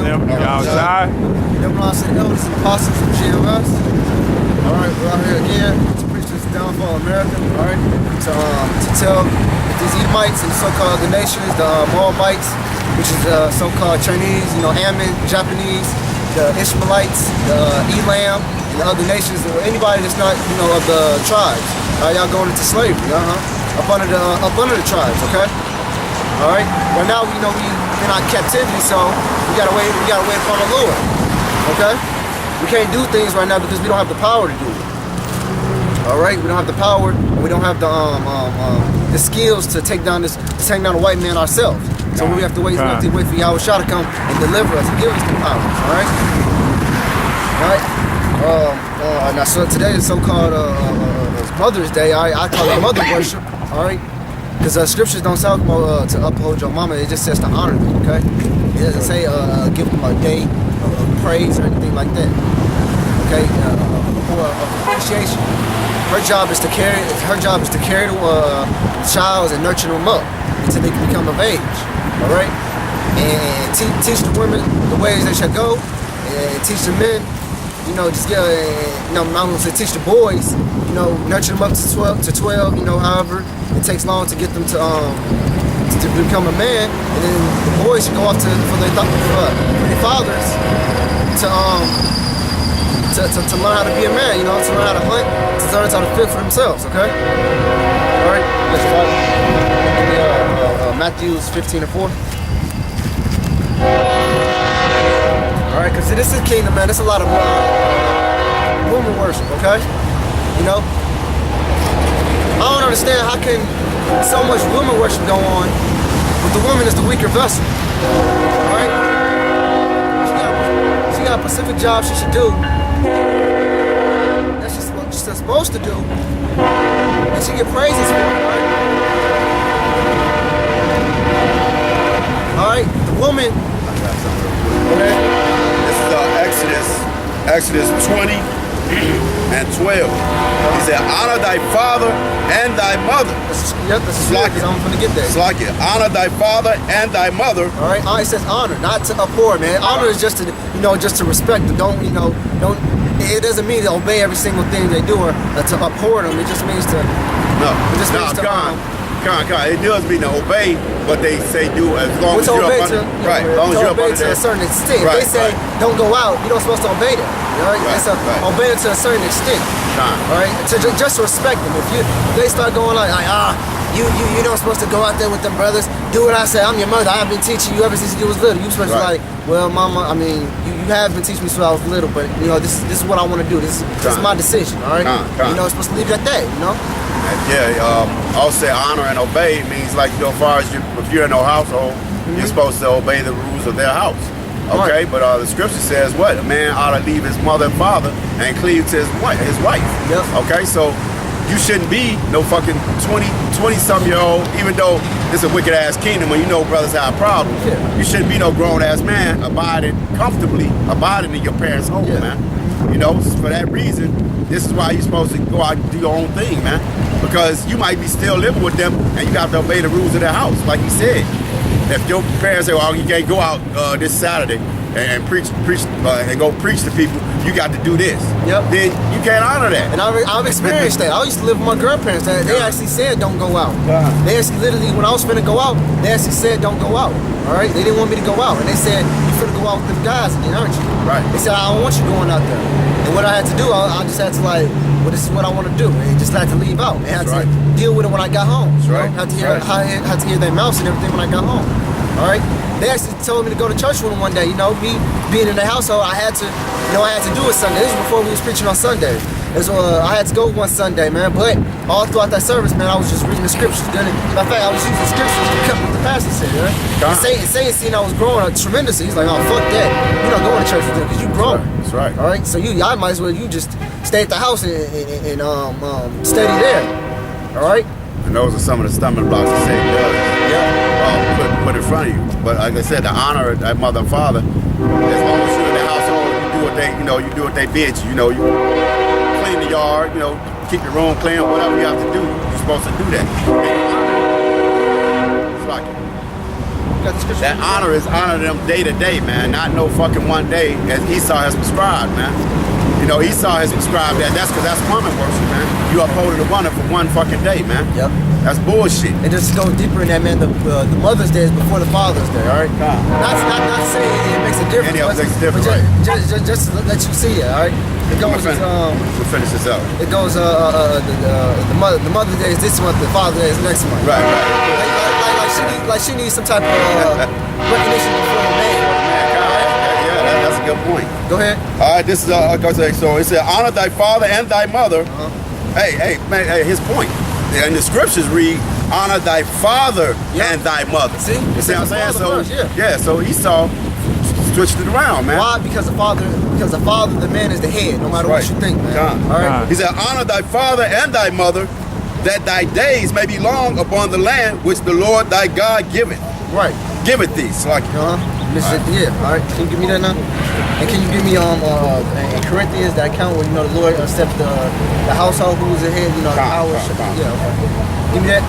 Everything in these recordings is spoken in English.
them. Y'all outside? Them I said elders and apostles of GMS. All right, we're out here again to preach this downfall of America. All right, to tell these Edomites and so-called the nations, the Moabites, which is so-called Chinese, Ammon, Japanese, the Ishmaelites, the Elam, and the other nations, or anybody that's not, of the tribes. Y'all going into slavery, up under the tribes, okay? All right. Right now, we're in our captivity, so we gotta wait upon the Lord, okay? We can't do things right now because we don't have the power to do it. All right, we don't have the power, and we don't have the skills to take down the white man ourselves. So we have to wait. We have to wait for Yahweh Shah to come and deliver us and give us the powers. All right. All right. Now, so today is so-called Mother's Day. I call it mother worship. All right. Because scriptures don't say to uphold your mama. It just says to honor them. Okay. It doesn't say give them a day of praise or anything like that. Okay. Or appreciation. Her job is to carry the child and nurture them up until they can become of age. All right, and teach the women the ways they should go, and teach the men, just get, I'm gonna say teach the boys, nurture them up to 12, however it takes long to get them to become a man, and then the boys should go off for their fathers to learn how to be a man, to learn how to hunt, to learn how to fend for themselves. Okay, all right, let's try. Matthew 15:4. Alright, because this is kingdom, man. There's a lot of woman worship, okay? I don't understand how can so much woman worship go on, but the woman is the weaker vessel. Alright? She got a specific job she should do. That's just what she's supposed to do. And she get praises for it, right? Alright, the woman. I got something real quick. This is Exodus 20 and 12. He said, honor thy father and thy mother. Yep, that's exactly. I'm gonna get there. Slack it. Honor thy father and thy mother. Alright, it says honor, not to abhor, man. Honor is just to just to respect them. Don't it doesn't mean to obey every single thing they do or to abhor them. It just means to It does mean to obey what they say do as long as you're up under. Right, as long as you're up under to a certain extent. Right, if they say don't go out, you're not supposed to obey them. Obey them to a certain extent. All right, just to respect them. If they start going like you're not supposed to go out there with them brothers. Do what I say. I'm your mother. I've been teaching you ever since you was little. You supposed to be like, well, mama. I mean, you have been teaching me since I was little, but this is what I want to do. This is my decision. All right, you're supposed to leave it at that. I'll say honor and obey means like as far as if you're in no household, you're supposed to obey the rules of their house. Okay, but the scripture says what? A man ought to leave his mother and father and cleave to his wife. Yep. Okay, so you shouldn't be no fucking 20-some-year-old, even though it's a wicked ass kingdom when brothers have problems. Yeah. You shouldn't be no grown ass man abiding in your parents' home, man. For that reason, this is why you're supposed to go out and do your own thing, man. Because you might be still living with them and you have to obey the rules of their house, like he said. If your parents say, well, you can't go out this Saturday and preach and go preach to people, you got to do this. Yep. Then you can't honor that. And I've experienced that. I used to live with my grandparents. They actually said don't go out. They actually literally, when I was finna go out, they actually said don't go out. All right? They didn't want me to go out. And they said, you finna go out with them guys again, aren't you? Right. They said, I don't want you going out there. And what I had to do, I just had to this is what I want to do. And just had to leave out. And had to deal with it when I got home. That's right. Had to hear their mouths and everything when I got home. All right? They actually told me to go to church with them one day. Me being in the household, I had to do it Sunday. This was before we was preaching on Sunday. I had to go one Sunday, man. But all throughout that service, man, I was just reading the scriptures. Matter of fact, I was using scriptures to cut what the pastor said, right? And Satan seen I was growing tremendously. He's like, oh, fuck that. You're not going to church with them because you grown. That's right. All right? So I might as well just stay at the house and study there. All right? And those are some of the stumbling blocks that Satan does. Yeah. Put in front of you. But like I said, to honor that mother and father, as long as you're in the household, you do what they bid you. You clean the yard, keep your room clean, whatever you have to do. You're supposed to do that. It's like it. You got the scripture. That honor is honor them day to day, man. Not no fucking one day as Esau has prescribed, man. You know, Esau has prescribed that. That's because that's woman worship, man. You upholding the woman for one fucking day, man. Yep. That's bullshit. And just go deeper in that, man. The Mother's Day is before the Father's Day, all right? Not to say it makes a difference. Any of it makes a difference, but right? just to let you see it, all right? It goes. We'll finish this up. It goes. The Mother's Day is this month. The Father's Day is next month. Right. She needs some type of recognition before the man. That's a good point. Go ahead. All right, this is so it said, honor thy father and thy mother. Hey, man, his point. And the scriptures read, honor thy father and thy mother. See? You see what I'm saying? So first, so Esau switched it around, man. Why? Because the father, the man is the head, no matter what you think, man. All right. He said, honor thy father and thy mother, that thy days may be long upon the land which the Lord thy God giveth. Right. Giveth thee. So like, Yeah. All right. Can you give me that now? And can you give me in Corinthians that account where the Lord accepts the household who's the head, the power. Yeah. Okay. Give me that.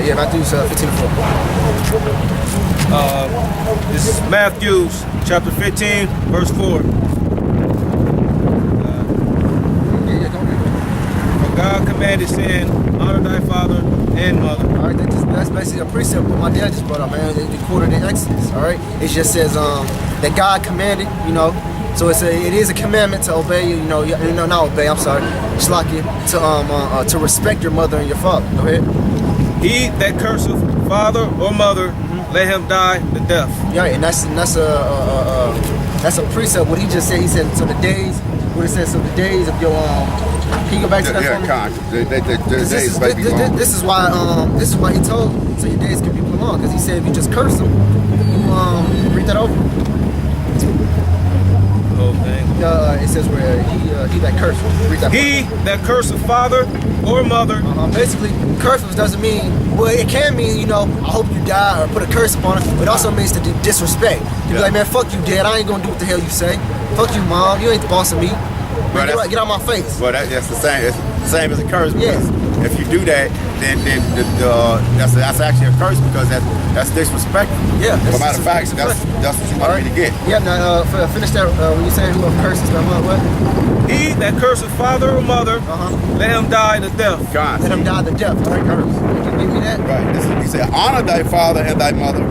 Yeah. Matthew 15:4. This is Matthew chapter 15, verse 4. For God commanded, saying, honor thy father and mother. All right, that's basically a precept what my dad just brought up, man. They quoted in Exodus. All right, it just says that God commanded, So it is a commandment to obey, not obey. I'm sorry, shlaki, to respect your mother and your father. Go ahead. He that curseth father or mother, let him die the death. Yeah, and that's a precept. What he just said, he said, so the days. What it says, so the days of your Can you go back to that for me? This is why he told so your days can be prolonged, because he said if you just curse them, you read that over. The whole thing. It says where he that cursed. Read that. He that curseth father or mother. Basically, curse doesn't mean. Well, it can mean I hope you die or put a curse upon it. But it also means to disrespect. You be like, man, fuck you, dad. I ain't gonna do what the hell you say. Fuck you, mom. You ain't the boss of me. Man, get out my face. Well, that's the same. It's the same as a curse. Because if you do that, then that's actually a curse, because that's disrespectful. Yeah. As a matter of fact, that's what you want me to get. Yeah. Now finish that when you saying who curses them. What? He that curseth father or mother, let him die the death. God. Let him die the death. All right, curse. Can you give me that? Right. He said, honor thy father and thy mother,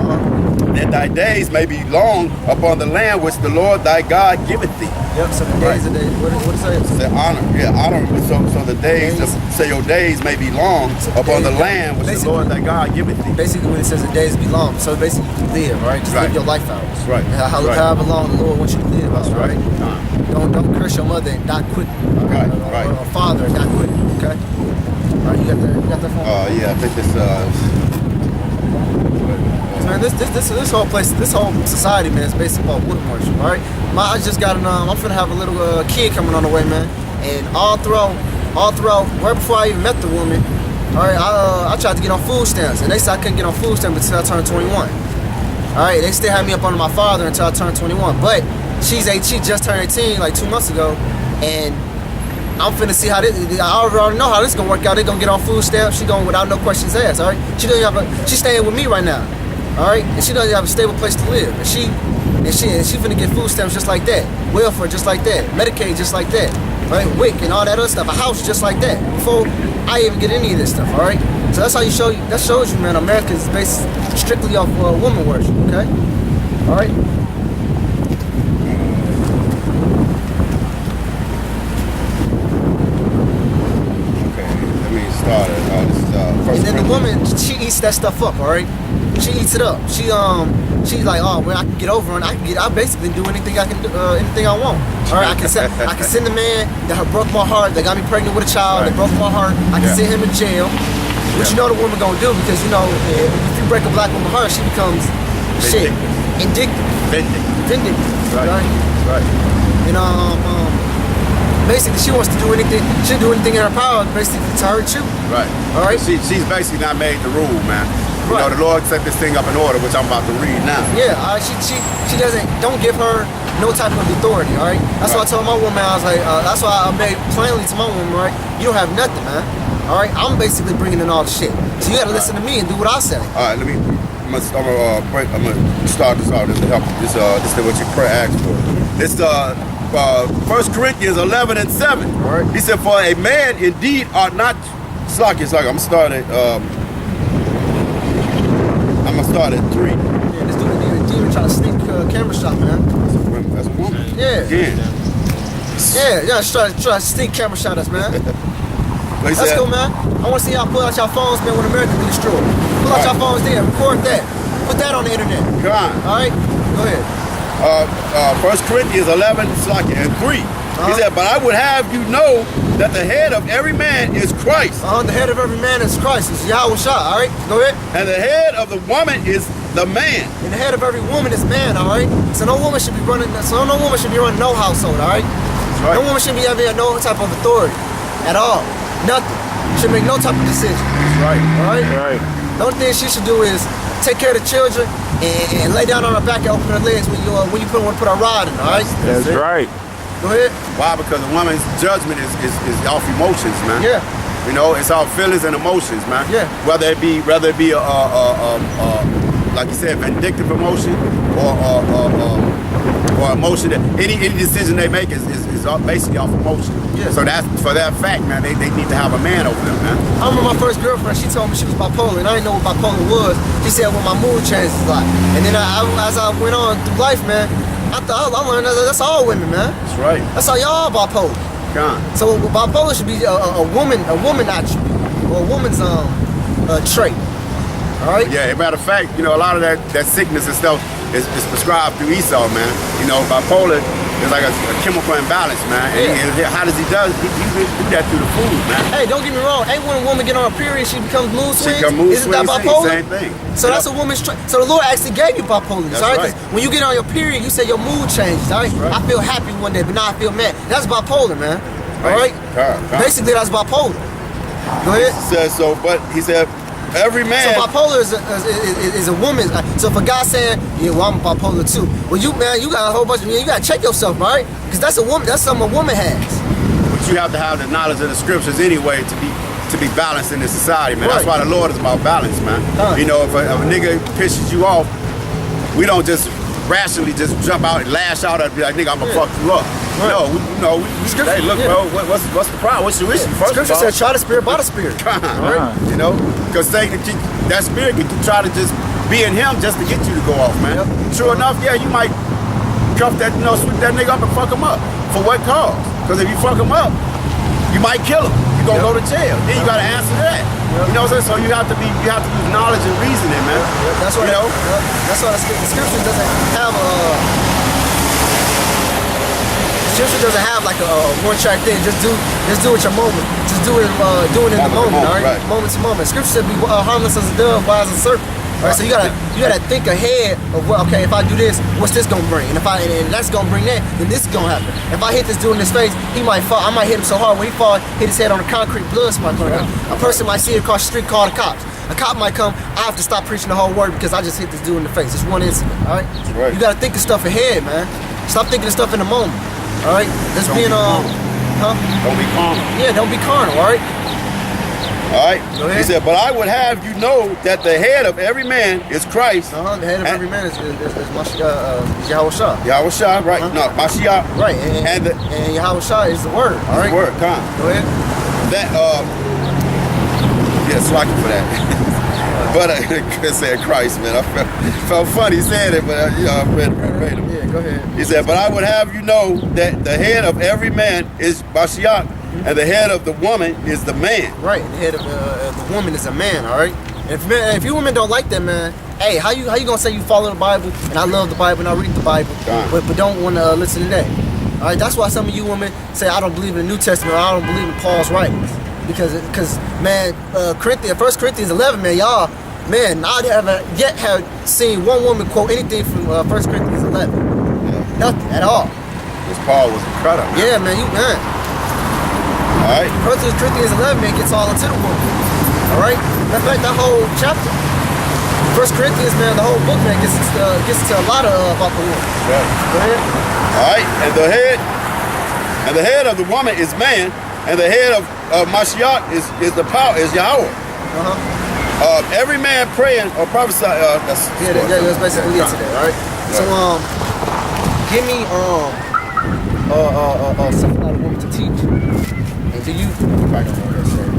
that thy days may be long upon the land which the Lord thy God giveth thee. Yep. So the days of the what it say? It said honor. Yeah, honor. So the days. Say your days may be long upon the land which the Lord thy God giveth thee. Basically, when it says the days be long, so basically you live, right? Just live your life out. Right. However long the Lord wants you to live out, right? Don't curse your mother and die quickly. Right. Or father and die quickly. Okay. All right, you got that phone? Yeah, I think this. Man, this whole place, this whole society, man, is based upon wood worship. All right. I just got I'm finna have a little kid coming on the way, man, and all throughout, right before I even met the woman, all right, I tried to get on food stamps, and they said I couldn't get on food stamps until I turned 21. All right, they still had me up under my father until I turned 21, but she just turned 18 like 2 months ago, and I'm finna see how this. I already know how this gonna work out. They gonna get on food stamps. She going without no questions asked. All right, she's staying with me right now. All right, and she doesn't have a stable place to live, and she finna get food stamps just like that, welfare just like that, Medicaid just like that, right, WIC and all that other stuff, a house just like that, before I even get any of this stuff. All right, so that's how that shows you, man, America is based strictly off woman worship. Okay, all right. Let me start it. And then the woman, she eats that stuff up. All right. She eats it up. She's like, oh, well, I can get over, and I basically do anything I can do, anything I want. All right, I can send the man that broke my heart, that got me pregnant with a child, that broke my heart. I can send him in jail. What you know the woman gonna do? Because if you break a black woman's heart, she becomes vindictive. Right. Basically, she wants to do anything. She'll do anything in her power, basically, to hurt you. Right. All right. She's basically not made the rule, man. Right. The Lord set this thing up in order, which I'm about to read now. Yeah. She don't give her no type of authority. All right. That's why I told my woman, I was like, that's why I made plainly to my woman, right? You don't have nothing, man. All right. I'm basically bringing in all the shit. So you got to listen to me and do what I say. All right. Let me gonna start this out. This to help. This is what your prayer asks for. It's 1 Corinthians 11:7. All right. He said, "For a man indeed ought not." It's like I'm gonna start at 3. Yeah, this dude a demon trying to sneak camera shot, man. That's a woman. Yeah. Again. Yeah, try to sneak camera shot us, man. Like he That's said, cool, man. I want to see y'all pull out your phones, man, when America be destroyed. Pull out your phones there, record that. Put that on the internet. Come on. All right? Go ahead. 1 Corinthians 11:3. He said, "But I would have you know that the head of every man is Christ, The head of every man is Christ. It's Yahweh Shah, all right? Go ahead. and the head of the woman is the man." And the head of every woman is man, all right? So no woman should be running no household, all right? That's right. No woman should be having no type of authority at all. Nothing. Should make no type of decision. That's right. All right? Right. The only thing she should do is take care of the children and lay down on her back and open her legs when you want to put her rod in, all right? That's right. Go ahead. Why? Because a woman's judgment is off emotions, man. Yeah. You know, it's our feelings and emotions, man. Yeah. Whether it be like you said, vindictive emotion or emotion that any decision they make is basically off emotion. Yeah. So that's for that fact, man. They need to have a man over them, man. I remember my first girlfriend, she told me she was bipolar, and I didn't know what bipolar was. She said, well, my mood changes a lot. And then as I went on through life, man, I learned that that's all women, man. That's right. That's all y'all bipolar. Come on. So bipolar should be a woman attribute, or a woman's trait. All right? Yeah, as a matter of fact, you know, a lot of that sickness and stuff is prescribed through Esau, man. You know, bipolar is like a chemical imbalance, man. And how does he do that through the food, man? Hey, don't get me wrong. Ain't when a woman get on her period, she becomes mood swings? Isn't that swings, bipolar? same thing. So that's a woman's trait. So the Lord actually gave you bipolar. That's all right? right. 'Cause when you get on your period, you say your mood changes. All right? Right. I feel happy one day, but now I feel mad. That's bipolar, man. All right? Basically, that's bipolar. Go ahead. But he said, every man. So bipolar is a woman. So if a guy saying, yeah, well, I'm bipolar too. Well, you got a whole bunch of, you got to check yourself, right? Because that's a woman. That's something a woman has. But you have to have the knowledge of the scriptures anyway to be balanced in this society, man. Right. That's why the Lord is about balance, man. You know, if a nigga pisses you off, we don't just rationally just jump out and lash out and be like, nigga, I'm gonna fuck you up. Right. No, hey, look, bro, what's the problem? What's the issue? First Scripture of all, says, try the spirit by the spirit. right? You know, because that spirit can try to just be in him just to get you to go off, man. Yep. Sure enough, yeah, you might cuff that, sweep that nigga up and fuck him up. For what cause? Because if you fuck him up, you might kill him. You're gonna go to jail. Then you gotta answer that. You know what I'm saying? So you have to use knowledge and reasoning, man. That's why that's why the scripture doesn't have Scripture doesn't have like a one-track thing. Just do it your moment. Just do it in the moment, all right? Moment to moment. Scripture said be harmless as a dove, wise as a serpent. Right? So you gotta think ahead of what, okay, if I do this, what's this gonna bring? And and that's gonna bring that, then this is gonna happen. If I hit this dude in his face, he might fall. I might hit him so hard when he fall, hit his head on the concrete, blood spot going down. A person might see it across the street, call the cops. A cop might come, I have to stop preaching the whole word because I just hit this dude in the face. It's one incident, all right? Right. You gotta think of stuff ahead, man. Stop thinking of stuff in the moment, all right? That's being, Don't be carnal. Yeah, don't be carnal, all right? All right. Go ahead. He said, but I would have you know that the head of every man is Christ. The head of every man is Yahweh Shah. Yahweh Shah, right? No, Mashiach. Right, And Yahweh Shah is the word, all right? the word, come. Go ahead. That, yeah, slacking for that. But I said Christ, man. I felt funny saying it, but I read him. Yeah, go ahead. He said, but I would have you know that the head of every man is Mashiach, and the head of the woman is the man. Right, the head of the woman is a man, all right? If you women don't like that, man, hey, how you gonna say you follow the Bible, and I love the Bible, and I read the Bible, but don't want to listen to that? All right, that's why some of you women say, I don't believe in the New Testament, or I don't believe in Paul's writings. Because man, 1 Corinthians 11, man, y'all, man, I haven't yet have seen one woman quote anything from 1 Corinthians 11. Yeah. Nothing at all. Because Paul was incredible. Yeah, man, man. All right. 1 Corinthians 11, man, gets all into the woman. All right? Matter of fact, that whole chapter, 1 Corinthians, man, the whole book, man, gets into a lot about the woman. Right. Go ahead. All right. And the head of the woman is man, and the head of Mashiach is Yahweh. Uh-huh. Every man praying or prophesy. That's basically it today. All right. So give me something that a woman to teach. And do you? I don't know what that said.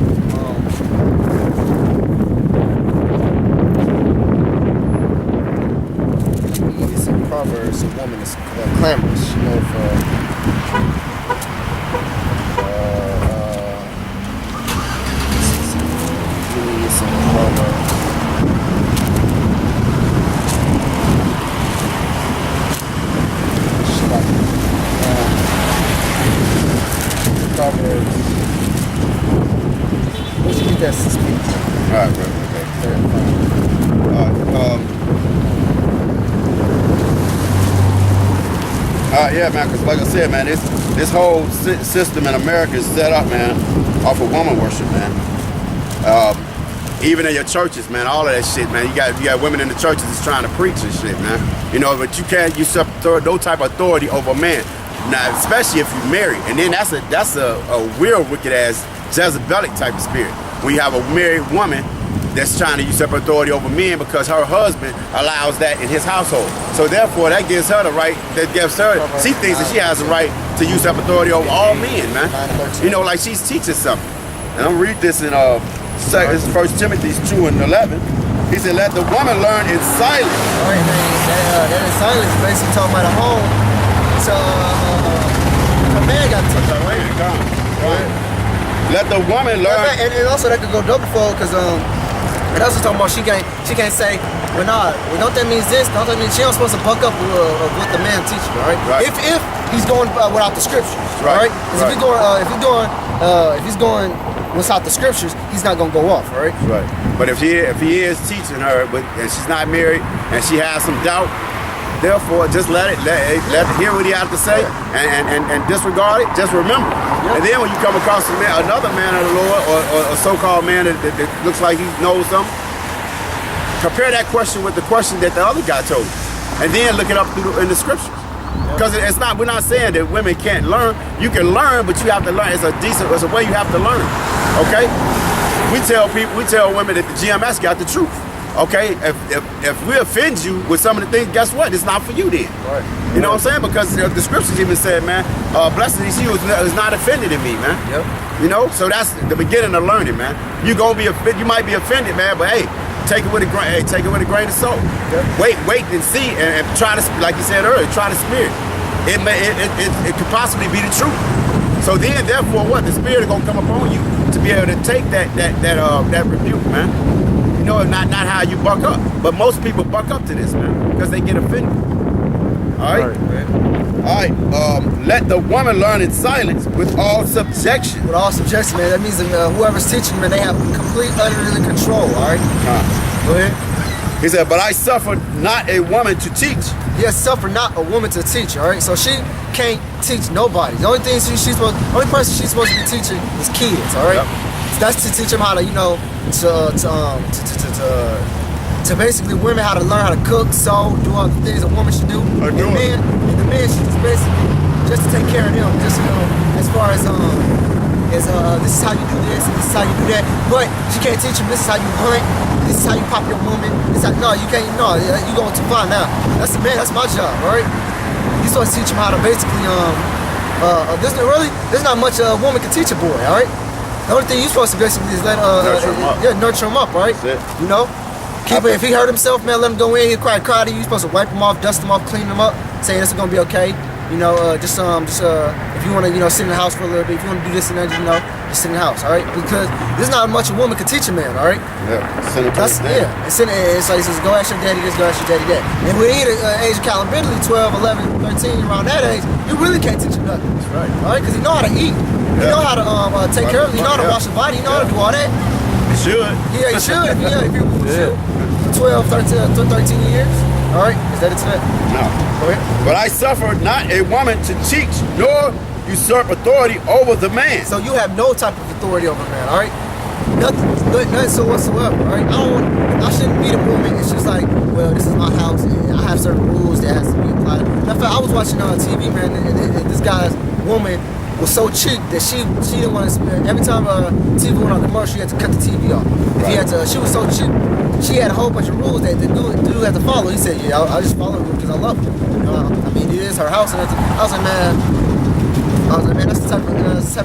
It's in Proverbs. A woman is clamorous. You know, give me some Proverbs. Proverbs. What you read that to speak? Alright, bro. Yeah, man, because like I said, man, this whole system in America is set up, man, off of woman worship, man. Even in your churches, man, all of that shit, man. You got women in the churches that's trying to preach and shit, man. You know, but you can't usurp no type of authority over a man. Now, especially if you're married, and then that's a real wicked ass Jezebelic type of spirit. When you have a married woman that's trying to usurp authority over men because her husband allows that in his household. So therefore, that gives her the right. That gives her. She thinks that she has the right to usurp authority over all men, man. You know, like she's teaching something. And I'm read this in 1 Timothy 2:11. He said, "Let the woman learn in silence." All right, man. That in silence is basically talking about a home. So a man got to touch that, right? Right. Let the woman learn. And also that could go double fold because and also talking about she can't say, well, nah, well, don't that mean this? Don't that mean she don't supposed to buck up with what the man teaches, right? If he's going without the scriptures, right? Because if he's going without the scriptures, he's not gonna go off, right? Right. But if he is teaching her, and she's not married and she has some doubt, therefore just let hear what he has to say and disregard it. Just remember. And then when you come across another man of the Lord or a so-called man that looks like he knows something, compare that question with the question that the other guy told you, and then look it up in the scriptures. Because it's not. We're not saying that women can't learn. You can learn, but you have to learn. It's a way you have to learn. Okay. We tell women that the GMS got the truth. Okay, if we offend you with some of the things, guess what? It's not for you then. Right. You know what I'm saying? Because the scriptures even said, man, blessed is he who is not offended in me, man. Yep. You know, so that's the beginning of learning, man. You gonna be offended. You might be offended, man, but hey, take it with a grain of salt. Yep. Wait and see, and try to, like you said earlier, try to spirit. It could possibly be the truth. So then, therefore, what? The spirit is gonna come upon you to be able to take that rebuke, man. No, not how you buck up. But most people buck up to this, man, because they get offended. All right, man. All right. Let the woman learn in silence with all subjection. With all subjection, man. That means that, whoever's teaching, man, they have complete, utterly control. All right. Go ahead. He said, "But I suffer not a woman to teach." Yes, suffer not a woman to teach. All right. So she can't teach nobody. The only person she's supposed to be teaching is kids. All right. Yep. That's to teach them how to, you know, to basically women how to learn how to cook, sew, do all the things a woman should do. And the man should just basically just to take care of them. Just, you know, as far as this is how you do this, and this is how you do that. But she can't teach them. This is how you hunt. This is how you pop your woman. No, you can't. No, you going too far now. That's the man. That's my job, all right? You're supposed to teach them how to basically there's not much a woman can teach a boy, all right? The only thing you're supposed to basically is nurture him up, right? You know, keep it. If he hurt himself, man, let him go in. He cry to you. You're supposed to wipe him off, dust him off, clean him up, say this is gonna be okay. You know, if you want to, you know, sit in the house for a little bit, if you want to do this and that, you know, just sit in the house, all right? Because there's not much a woman can teach a man, all right? Yeah. It's like it says, go ask your daddy this, go ask your daddy that. And we need an age of accountability, 12, 11, 13, around that age. You really can't teach him nothing. That's right. All right, because he know how to eat. You know how to take care of it. You know how to wash your body. You know how to do all that. You should. Yeah, you should. If you should. 12, 13 years. All right. Is that it to that? No. Go ahead. But I suffer not a woman to teach, nor usurp authority over the man. So you have no type of authority over a man. All right. Nothing so whatsoever. All right. I shouldn't be the woman. It's just like, well, this is my house, and I have certain rules that has to be applied. In fact, I was watching on TV, man, and this guy's woman was so cheap that she didn't want to. Every time TV went on commercial, she had to cut the TV off. If he had to, she was so cheap. She had a whole bunch of rules that the dude had to follow. He said, "Yeah, I'll just follow it because I love it." I mean, it is her house, and I was like, man, that's the type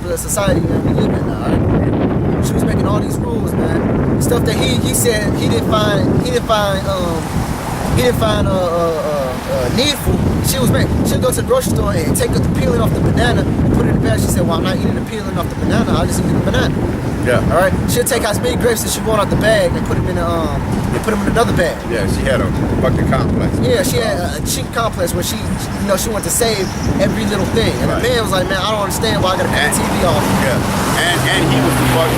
of society that we live in now. Right? She was making all these rules, man. Stuff that he said he didn't find needful. She'll go to the grocery store and take the peeling off the banana and put it in the bag. She said, well, I'm not eating the peeling off the banana, I'll just eat the banana. Yeah. All right. She'll take as many grapes as she want out the bag and put them in another bag. Yeah, she had a fucking complex. Yeah, she had a cheap complex where she wanted to save every little thing. And the man was like, man, I don't understand why I gotta cut the TV off. Yeah. And he was the fuck.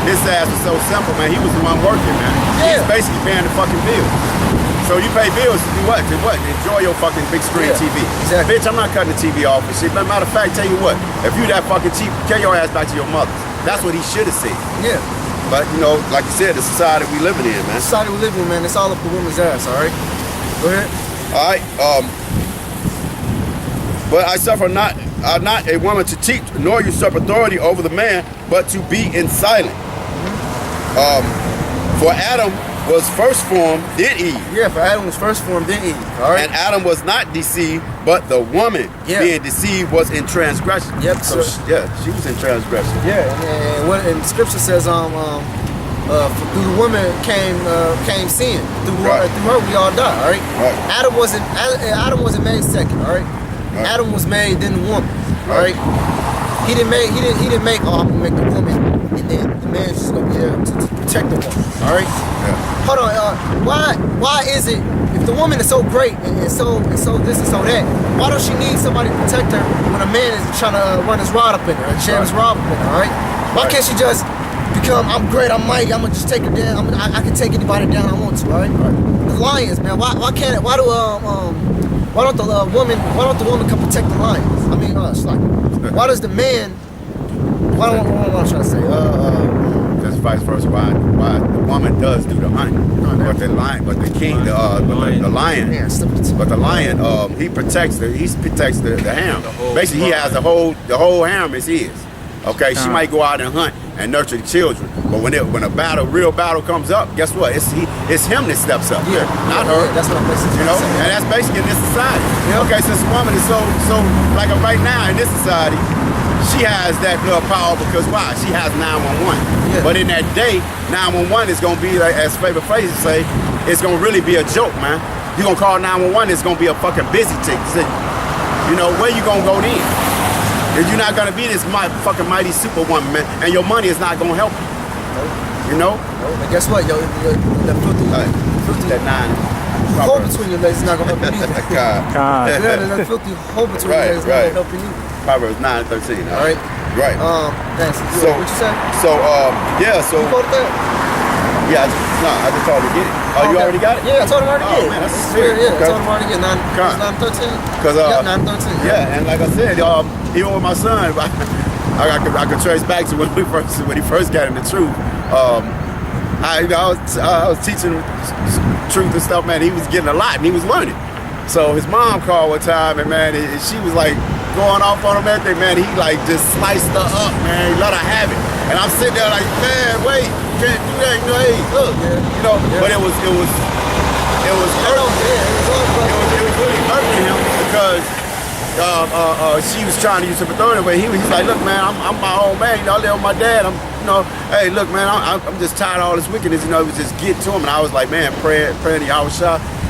His ass was so simple, man. He was the one working, man. Yeah. He's basically paying the fucking bills. So you pay bills to do what? To what? Enjoy your fucking big screen TV. Exactly. Bitch, I'm not cutting the TV off and shit. Matter of fact, tell you what, if you that fucking cheap, carry your ass back to your mother. That's what he should have said. Yeah. But you know, like you said, the society we living in, man. The society we live in, man, it's all up the woman's ass, all right? Go ahead. All right. But I suffer not a woman to teach, nor usurp authority over the man, but to be in silent. For Adam was first formed, then Eve. Yeah, for Adam was first formed, then Eve. All right. And Adam was not deceived, but the woman being deceived was in transgression. Yep. So she was in transgression. Yeah, and Scripture says, through the woman came sin. Through her we all die. All right. Adam wasn't made second. All right. Adam was made, then the woman. All right. He didn't make. Oh, I'm gonna make the woman, and then the man's just gonna be there to protect the woman. All right. Yeah. Hold on. Why is it if the woman is so great and so this and so that? Why don't she need somebody to protect her when a man is trying to run his rod up in her and jam his rod up in her? All right. Why can't she just become? I'm great. I'm mighty. I'm gonna just take her down. I can take anybody down I want to. All right. The lions, man. Why don't the woman come protect the lions? I mean, why does the man? What am I trying to say? Just vice versa. Why the woman does do the hunting, but the lion, the lion, but the lion, he protects the ham. Basically, he has the whole ham is his. Okay, she might go out and hunt and nurture the children, but when a real battle comes up, guess what? It's him that steps up, not her. That's what I'm basically and that's basically in this society. Yep. Okay, since a woman is so like right now in this society, she has that little power because why? She has 911. Yeah. But in that day, 911 is gonna be like, as favorite phrases say, it's gonna really be a joke, man. You gonna call 911, it's gonna be a fucking busy tick. You know, where you gonna go then? If you're not gonna be this fucking mighty superwoman, man, and your money is not gonna help you. You know? But guess what, yo? That hole between your legs is not gonna help you either. God. That filthy hole between your legs is not gonna help you either. Proverbs 9:13. All right. Right. Thanks. So what you say? So You quoted that? Yeah, I just told him to get it. Oh, you already got it? Yeah, I told him already to get it. Man, that's serious. serious. Yeah, I told him already to get it. 9:13. Because 9:13. Yeah, and like I said, even with my son, I could trace back to when he first got in the truth. I was teaching truth and stuff, man. He was getting a lot and he was learning. So his mom called one time and man, she was like going off on him and everything, man. He like just sliced her up, man. He let her have it. And I'm sitting there like, man, wait, you can't do that. You know, hey, look, you know. Yeah. But it was hurting. It was really hurting him because she was trying to use her authority, but he's like, look, man, I'm my own man. You know, I live with my dad. Hey, look, man, I'm just tired of all this wickedness. You know, it was just get to him, and I was like, man, praying to Yahweh,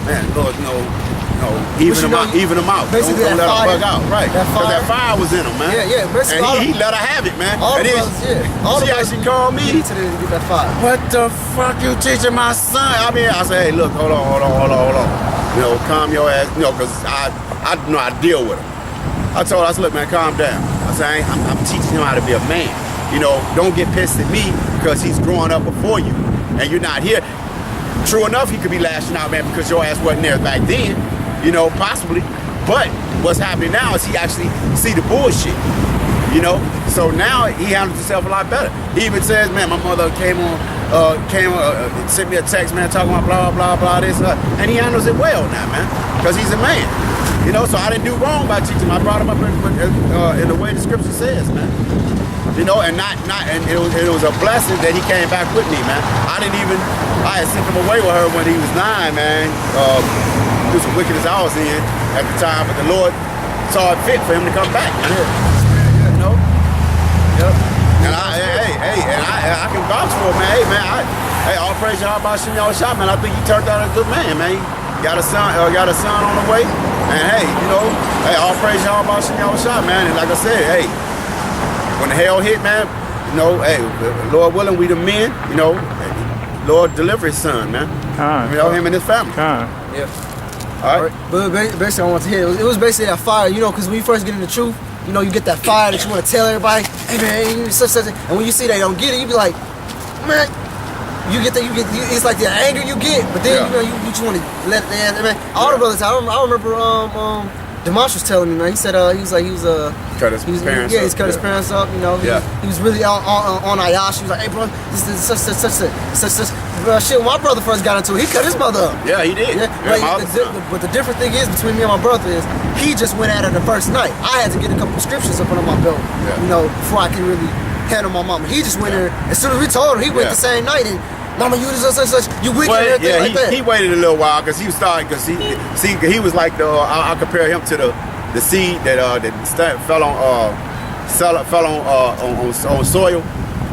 man, Lord, even them out. Basically, don't let them bug out, right? Because that fire was in him, man. Yeah. And he let her have it, man. All and the brothers, all the she actually called me. To get that fire. What the fuck you teaching my son? I mean, I said, hey, look, hold on. You know, calm your ass. You know, because I deal with him. I told her, I said, look, man, calm down. I said, I'm teaching him how to be a man. You know, don't get pissed at me because he's growing up before you and you're not here. True enough, he could be lashing out, man, because your ass wasn't there back then. You know, possibly. But what's happening now is he actually see the bullshit. You know? So now he handles himself a lot better. He even says, man, my mother came on sent me a text, man, talking about blah, blah, blah, this, and he handles it well now, man, because he's a man. You know, so I didn't do wrong by teaching him. I brought him up in the way the scripture says, man. You know, and it was a blessing that he came back with me, man. I had sent him away with her when he was 9, man. Do some wickedness I was in at the time, but the Lord saw it fit for him to come back, man. You know? Yep. And I can vouch for it, man. Hey, man, all praise your heart about Shimon Shop, man. I think he turned out a good man, man. He got a son on the way. And hey, you know, all praise your heart about Shimon Shop, man. And like I said, hey, when the hell hit, man, you know, hey, Lord willing, we the men, you know, Lord deliver his son, man. You know, him and his family. Yeah. All right. But basically, I want to hear it was basically that fire, you know, because when you first get in the truth, you know, you get that fire that you want to tell everybody, hey man, such. And when you see they don't get it, you be like, man, it's like the anger you get, but then you know you just want to let it. Man, all the brothers, I remember Demarsh was telling me, man. He said he was cut his parents up. He's cut his parents up. You know, he was really on Ayash. He was like, hey bro, this is such. Bro, shit, when my brother first got into it, he cut his mother up. Yeah, he did. But the different thing is between me and my brother is he just went at it the first night. I had to get a couple of scriptures up under my belt, you know, before I can really handle my mama. He just went there as soon as we told him. He went the same night and. Mama, you such. You wicked and everything like that. He waited a little while because he was starting. Because he was like I compare him to the seed that fell on soil,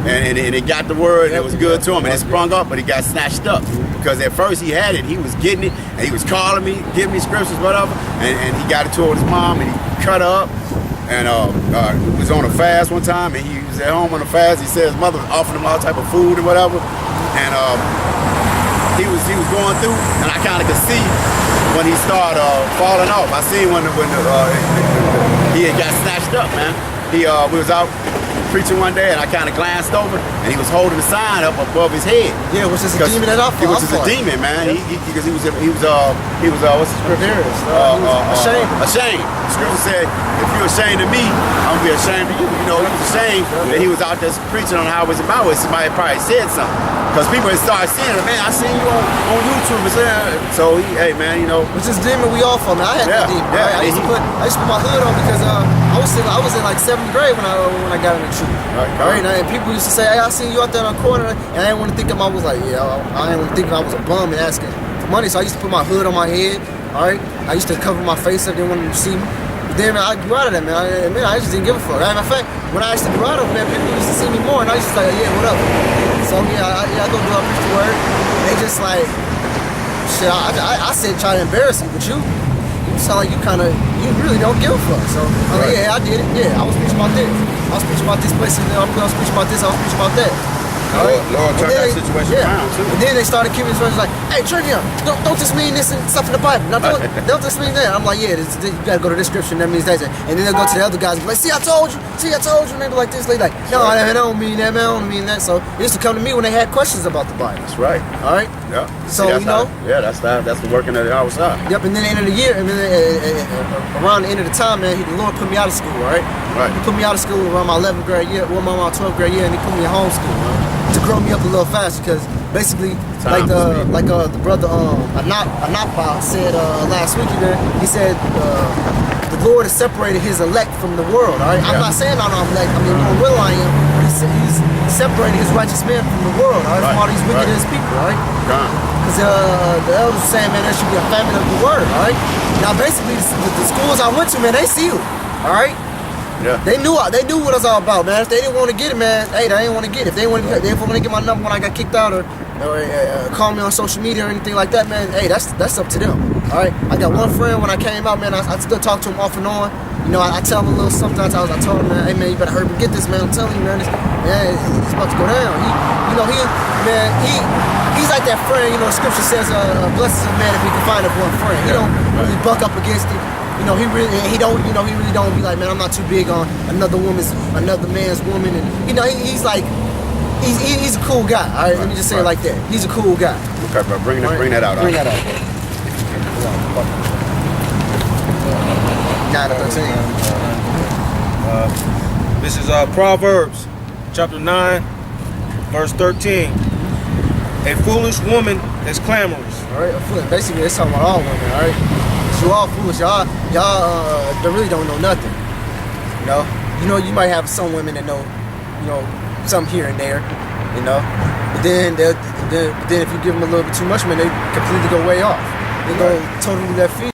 and it got the word. And it was good to him, and it sprung up, but it got snatched up because at first he had it, he was getting it, and he was calling me, giving me scriptures, whatever, and he got it to his mom, and he cut her up. And was on a fast one time, and he was at home on a fast. He said his mother offered him all type of food or whatever, and he was going through, and I kind of could see when he started falling off. I seen when he had got snatched up, man. We was out preaching one day, and I kind of glanced over, and he was holding a sign up above his head. Yeah, which is a demon that I fought. It was just a demon, man. Because he was what's the scripture? Ashamed. Ashamed. The scripture said, if you're ashamed of me, I'm gonna be ashamed of you. You know, he was ashamed that he was out there preaching on how it was about it. Somebody probably said something. Because people had started seeing it, man, I seen you on YouTube. So hey man, you know. Which is demon we all from. I had that demon. Right? I used to put my hood on because I was in like 7th grade when I got in the truth. Right. And people used to say, hey, I seen you out there on the corner, and I didn't want to think I was like, I didn't want to think I was a bum and asking for money. So I used to put my hood on my head. All right. I used to cover my face up, didn't want them to see me. But then, man, I grew out of that, man. I just didn't give a fuck. Matter of fact, when I used to grow out of it, man, people used to see me more, and I used to like, yeah, what up? So I go do I preach the word. They just like, shit. I said try to embarrass you, but you sound like you really don't give a fuck. So I'm like, yeah, I did it. Yeah, I was preaching about this. I was preaching about this place, and then I was preaching about this. I was preaching about that. Lord turned that situation around too. And then they started giving me instructions like, hey, Trivium, don't just mean this and stuff in the Bible. No, don't just mean that. I'm like, yeah, you gotta go to this scripture, and that means that. And then they'll go to the other guys and be like, see, I told you. And they be like this. They like, no, I don't mean that, man. I don't mean that. So they used to come to me when they had questions about the Bible. That's right. All right. Yeah. So you know. That's the working of the outside. Yep. And then the end of the year, and then around the end of the time, man, the Lord put me out of school. Right. He put me out of school around my 11th grade year, my 12th grade year, and he put me in homeschool. Right? To grow me up a little faster, because basically, like the brother Anapa said last week, he said the Lord has separated His elect from the world. All right, I'm not saying I'm elect. I mean, Lord will I am. But he's separated His righteous man from the world. All right, from all these wicked people. All right, because the elders were saying, man, there should be a famine of the word. All right, now basically the schools I went to, man, they sealed. All right. Yeah. They knew what I was all about, man. If they didn't want to get it, man, hey, they didn't want to get it. If they didn't want to get my number when I got kicked out or call me on social media or anything like that, man, hey, that's up to them. All right. I got one friend when I came out, man. I still talk to him off and on. You know, I tell him a little sometimes. I told him, man, hey, man, you better hurry and get this, man. I'm telling you, man, it's about to go down. He's like that friend. You know, Scripture says, "Blessed is a man if he can find one friend." He don't really buck up against it. You know, he really don't be like, man, I'm not too big on another man's woman, and you know, he's like, he's a cool guy. All right, let me just say it like that. He's a cool guy. Okay, bro, bring that out. Bring that out. 9 to 13. This is Proverbs chapter 9, verse 13. A foolish woman is clamorous. All right, basically it's talking about all women. All right, you all foolish. Y'all they really don't know nothing. You know, you might have some women that know, some here and there, but then if you give them a little bit too much, man, they completely go way off. They go totally left field.